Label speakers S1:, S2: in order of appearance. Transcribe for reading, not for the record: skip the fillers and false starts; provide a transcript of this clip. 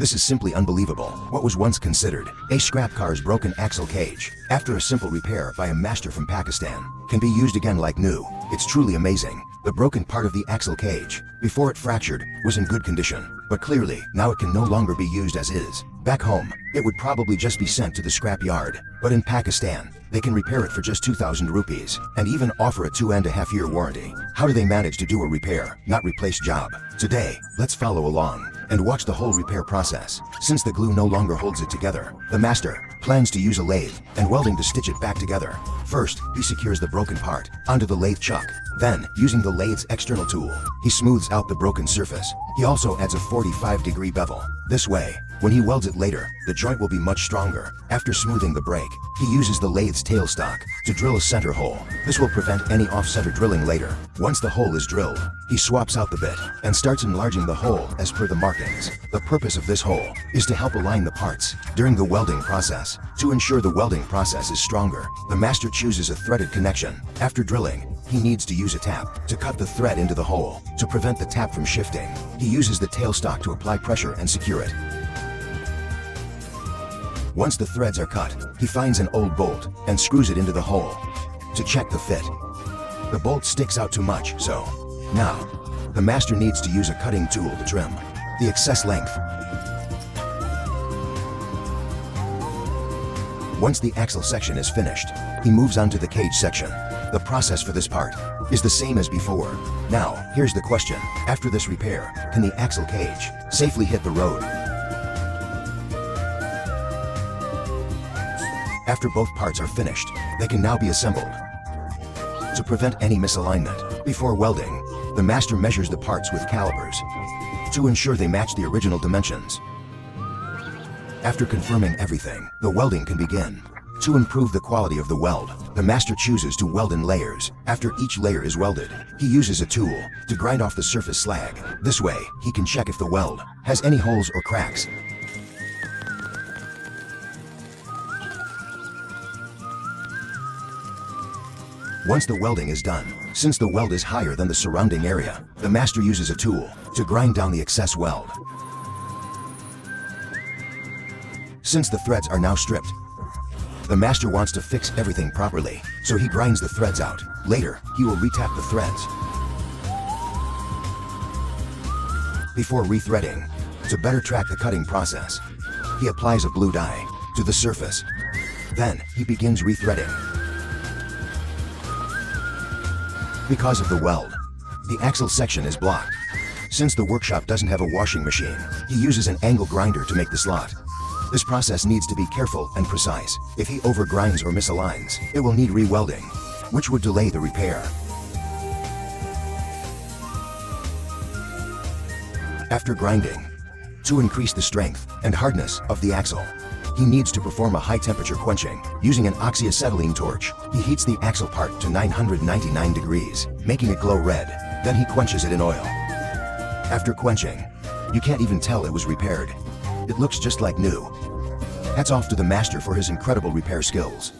S1: This is simply unbelievable. What was once considered a scrap car's broken axle cage, after a simple repair by a master from Pakistan, can be used again like new. It's truly amazing. The broken part of the axle cage, before it fractured, was in good condition, but clearly, now it can no longer be used as is. Back home, it would probably just be sent to the scrap yard, but in Pakistan, they can repair it for just 2,000 rupees, and even offer a 2.5-year warranty. How do they manage to do a repair, not replace job? Today, let's follow along and watch the whole repair process. Since the glue no longer holds it together, the master plans to use a lathe and welding to stitch it back together. First, he secures the broken part onto the lathe chuck. Then, using the lathe's external tool, he smooths out the broken surface. He also adds a 45-degree bevel. This way, when he welds it later, the joint will be much stronger. After smoothing the break, he uses the lathe's tailstock to drill a center hole. This will prevent any off-center drilling later. Once the hole is drilled, he swaps out the bit and starts enlarging the hole as per the markings. The purpose of this hole is to help align the parts during the welding process. To ensure the welding process is stronger, the master chooses a threaded connection. After drilling, he needs to use a tap to cut the thread into the hole. To prevent the tap from shifting, he uses the tailstock to apply pressure and secure it. Once the threads are cut, he finds an old bolt and screws it into the hole to check the fit. The bolt sticks out too much, so now the master needs to use a cutting tool to trim the excess length. Once the axle section is finished, he moves on to the cage section. The process for this part is the same as before. Now, here's the question. After this repair, can the axle cage safely hit the road? After both parts are finished, they can now be assembled. To prevent any misalignment, before welding, the master measures the parts with calipers to ensure they match the original dimensions. After confirming everything, the welding can begin. To improve the quality of the weld, the master chooses to weld in layers. After each layer is welded, he uses a tool to grind off the surface slag. This way, he can check if the weld has any holes or cracks. Once the welding is done, since the weld is higher than the surrounding area, the master uses a tool to grind down the excess weld. Since the threads are now stripped, the master wants to fix everything properly, so he grinds the threads out. Later, he will retap the threads before rethreading. To better track the cutting process, he applies a blue dye to the surface. Then, he begins rethreading. Because of the weld, the axle section is blocked. Since the workshop doesn't have a washing machine, he uses an angle grinder to make the slot. This process needs to be careful and precise. If he overgrinds or misaligns, it will need re-welding, which would delay the repair. After grinding, to increase the strength and hardness of the axle, he needs to perform a high-temperature quenching. Using an oxyacetylene torch, he heats the axle part to 999 degrees, making it glow red. Then he quenches it in oil. After quenching, you can't even tell it was repaired. It looks just like new. Hats off to the master for his incredible repair skills.